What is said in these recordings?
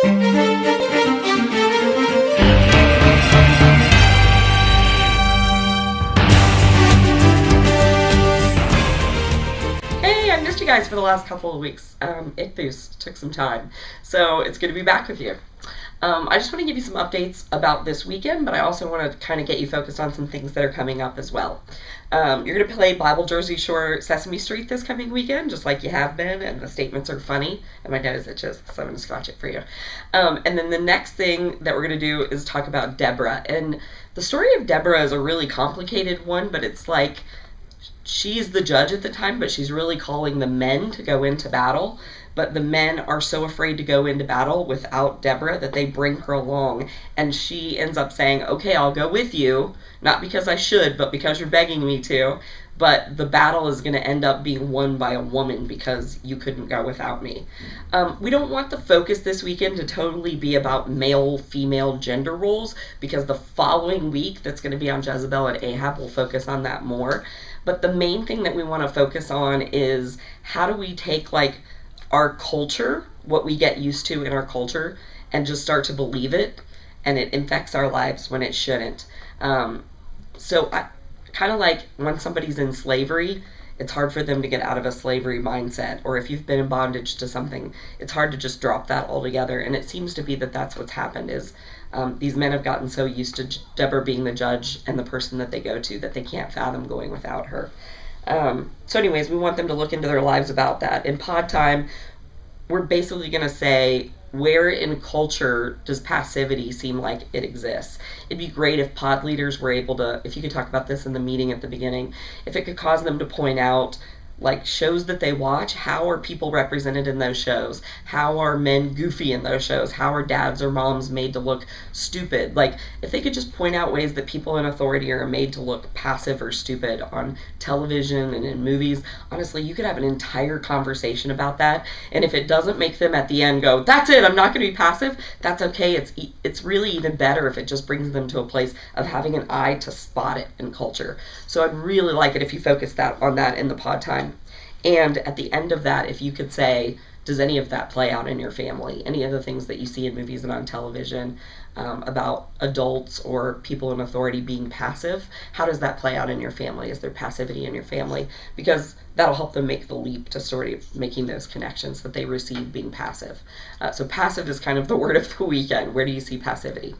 Hey, I missed you guys for the last couple of weeks. Ichthus took some time, so it's good to be back with you. I just want to give you some updates about this weekend, but I also want to kind of get you focused on some things that are coming up as well. You're going to play Bible Jersey Shore Sesame Street this coming weekend, just like you have been, and the statements are funny, and my nose itches, so I'm going to scratch it for you. And then the next thing that we're going to do is talk about Deborah. And the story of Deborah is a really complicated one, but it's like she's the judge at the time, but she's really calling the men to go into battle. But the men are so afraid to go into battle without Deborah that they bring her along. And she ends up saying, okay, I'll go with you. Not because I should, but because you're begging me to. But the battle is going to end up being won by a woman because you couldn't go without me. We don't want the focus this weekend to totally be about male-female gender roles, because the following week that's going to be on Jezebel and Ahab will focus on that more. But the main thing that we want to focus on is how do we take our culture, what we get used to in our culture, and just start to believe it, and it infects our lives when it shouldn't. So I kind of like when somebody's in slavery, it's hard for them to get out of a slavery mindset, or if you've been in bondage to something, it's hard to just drop that altogether. And it seems to be that that's what's happened is these men have gotten so used to Deborah being the judge and the person that they go to that they can't fathom going without her. So anyways, we want them to look into their lives about that. In pod time, we're basically going to say, where in culture does passivity seem like it exists? It'd be great if pod leaders were able to, if you could talk about this in the meeting at the beginning, if it could cause them to point out shows that they watch, how are people represented in those shows? How are men goofy in those shows? How are dads or moms made to look stupid? If they could just point out ways that people in authority are made to look passive or stupid on television and in movies, honestly, you could have an entire conversation about that. And if it doesn't make them at the end go, that's it, I'm not going to be passive, that's okay. It's really even better if it just brings them to a place of having an eye to spot it in culture. So I'd really like it if you focus on that in the pod time. And at the end of that, if you could say, does any of that play out in your family? Any of the things that you see in movies and on television about adults or people in authority being passive, how does that play out in your family? Is there passivity in your family? Because that'll help them make the leap to sort of making those connections that they receive being passive. So passive is kind of the word of the weekend. Where do you see passivity?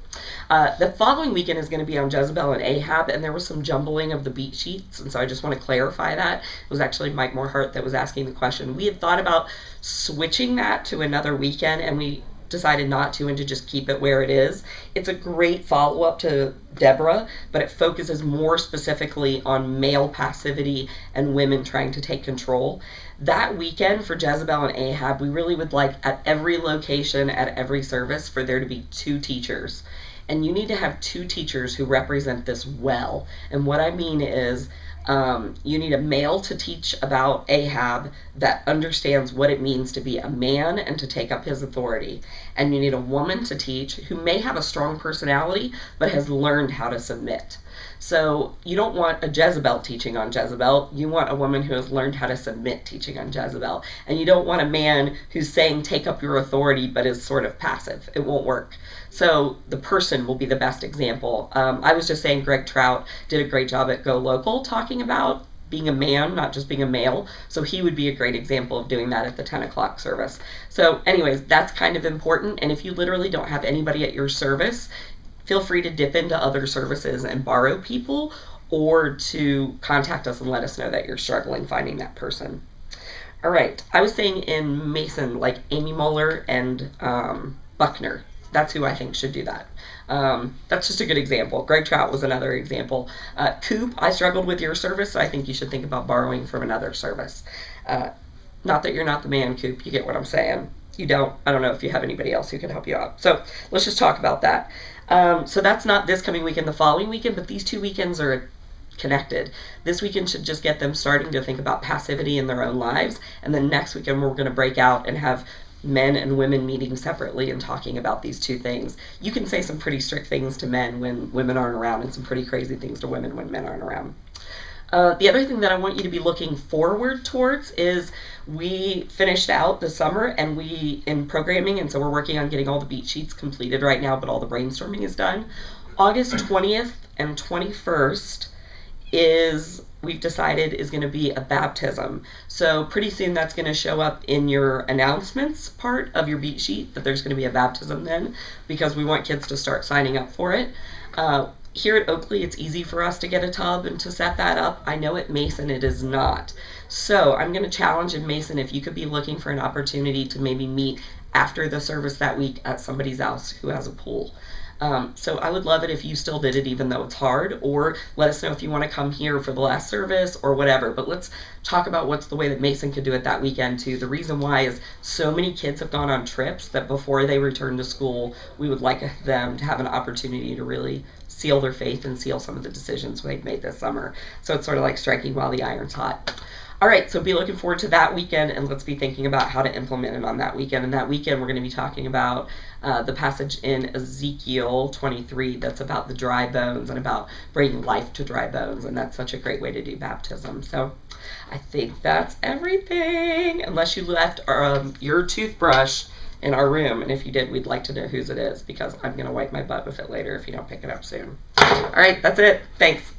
The following weekend is going to be on Jezebel and Ahab, and there was some jumbling of the beat sheets, and so I just want to clarify that. It was actually Mike Morehart that was asking the question. We had thought about switching that to another weekend, and we decided not to, and to just keep it where it is. It's a great follow-up to Deborah, but it focuses more specifically on male passivity and women trying to take control. That weekend for Jezebel and Ahab, we really would like at every location, at every service, for there to be 2 teachers. And you need to have 2 teachers who represent this well. And what I mean is, you need a male to teach about Ahab that understands what it means to be a man and to take up his authority. And you need a woman to teach who may have a strong personality but has learned how to submit. So you don't want a Jezebel teaching on Jezebel. You want a woman who has learned how to submit teaching on Jezebel. And you don't want a man who's saying take up your authority but is sort of passive. It won't work. So the person will be the best example. I was just saying Greg Trout did a great job at Go Local talking about being a man, not just being a male. So he would be a great example of doing that at the 10 o'clock service. So anyways, that's kind of important. And if you literally don't have anybody at your service, feel free to dip into other services and borrow people, or to contact us and let us know that you're struggling finding that person. All right, I was saying in Mason, like Amy Mueller and Buckner. That's who I think should do that. That's just a good example. Greg Trout was another example. Coop, I struggled with your service, so I think you should think about borrowing from another service. Not that you're not the man, Coop. You get what I'm saying. You don't. I don't know if you have anybody else who can help you out. So let's just talk about that. So that's not this coming weekend, the following weekend, but these 2 weekends are connected. This weekend should just get them starting to think about passivity in their own lives. And then next weekend, we're going to break out and have men and women meeting separately and talking about these 2 things. You can say some pretty strict things to men when women aren't around, and some pretty crazy things to women when men aren't around. The other thing that I want you to be looking forward towards is we finished out the summer and we in programming, and so we're working on getting all the beat sheets completed right now, but all the brainstorming is done. August 20th and 21st is we've decided is going to be a baptism. So pretty soon that's going to show up in your announcements part of your beat sheet that there's going to be a baptism then, because we want kids to start signing up for it. Here at Oakley, it's easy for us to get a tub and to set that up. I know at Mason it is not. So I'm going to challenge in Mason if you could be looking for an opportunity to maybe meet after the service that week at somebody's house who has a pool. So I would love it if you still did it even though it's hard, or let us know if you want to come here for the last service or whatever. But let's talk about what's the way that Mason could do it that weekend too. The reason why is so many kids have gone on trips that before they return to school, we would like them to have an opportunity to really seal their faith and seal some of the decisions they've made this summer. So it's sort of like striking while the iron's hot. All right, so be looking forward to that weekend, and let's be thinking about how to implement it on that weekend. And that weekend, we're going to be talking about the passage in Ezekiel 23 that's about the dry bones and about bringing life to dry bones, and that's such a great way to do baptism. So I think that's everything, unless you left your toothbrush in our room, and if you did, we'd like to know whose it is, because I'm going to wipe my butt with it later if you don't pick it up soon. All right, that's it. Thanks.